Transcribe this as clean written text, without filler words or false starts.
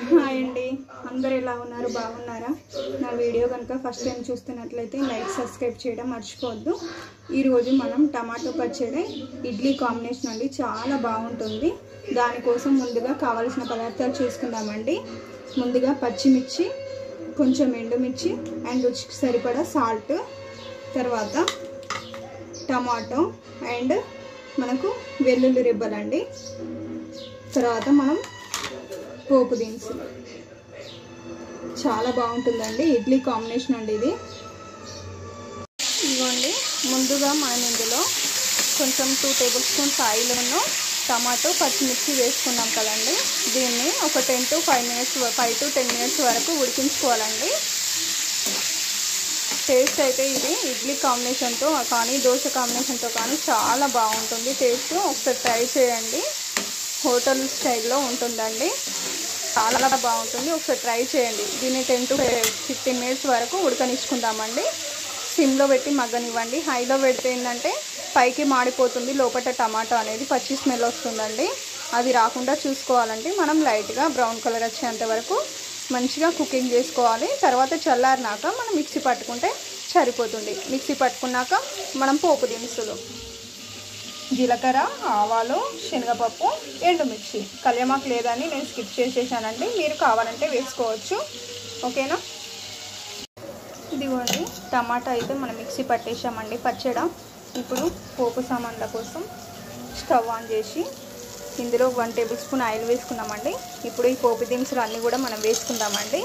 Hi అండి, అందరు ఎలా ఉన్నారు? బాగున్నారా? నా వీడియో కనుక ఫస్ట్ టైం చూస్తున్నట్లయితే లైక్ సబ్స్క్రైబ్ చేయడం మర్చిపోవద్దు. ఈరోజు మనం టమాటో పచ్చడి ఇడ్లీ కాంబినేషన్ అండి, చాలా బాగుంటుంది. దానికోసం ముందుగా కావాల్సిన పదార్థాలు చూసుకుందామండి. ముందుగా పచ్చిమిర్చి, కొంచెం ఎండుమిర్చి అండ్ రుచికి సరిపడా సాల్ట్, తర్వాత టమాటో అండ్ మనకు వెల్లుల్లి రెబ్బలండి, తర్వాత మనం పోపు దినుసులు. చాలా బాగుంటుందండి ఇడ్లీ కాంబినేషన్ అండి ఇది. ఇదిగోండి, ముందుగా మనం ఇందులో కొంచెం 2 టేబుల్ స్పూన్స్ ఆయిల్ను టమాటో పచ్చిమిర్చి వేసుకున్నాం కదండి. దీన్ని ఒక 5 to 10 మినిట్స్ వరకు ఉడికించుకోవాలండి. టేస్ట్ అయితే ఇది ఇడ్లీ కాంబినేషన్తో కానీ దోశ కాంబినేషన్తో కానీ చాలా బాగుంటుంది టేస్ట్. ఒకసారి ట్రై చేయండి, హోటల్ స్టైల్లో ఉంటుందండి, చాలా బాగుంటుంది. ఒకసారి ట్రై చేయండి. దీన్ని 10 to 15 మినిట్స్ వరకు ఉడకనిచ్చుకుందామండి. సిమ్లో పెట్టి మగ్గనివ్వండి. హైలో పెడితే ఏంటంటే పైకి మాడిపోతుంది, లోపల టమాటో అనేది పచ్చి స్మెల్ వస్తుందండి. అది రాకుండా చూసుకోవాలంటే మనం లైట్గా బ్రౌన్ కలర్ వచ్చేంత వరకు మంచిగా కుకింగ్ చేసుకోవాలి. తర్వాత చల్లారినాక మనం మిక్సీ పట్టుకుంటే సరిపోతుంది. మిక్సీ పట్టుకున్నాక మనం పోపు దినుసులు, జీలకర్ర, ఆవాలు, శనగపప్పు, ఎండుమిర్చి, కళ్యామాకు లేదని నేను స్కిప్ చేసేసానండి, మీరు కావాలంటే వేసుకోవచ్చు. ఓకేనా? ఇదిగోండి, టమాటా అయితే మనం మిక్సీ పట్టేసామండి పచ్చడి. ఇప్పుడు పోపు సామాన్ల కోసం స్టవ్ ఆన్ చేసి ఇందులో 1 టేబుల్ స్పూన్ ఆయిల్ వేసుకున్నామండి. ఇప్పుడు ఈ పోపు దినుసులు అన్నీ కూడా మనం వేసుకుందామండి.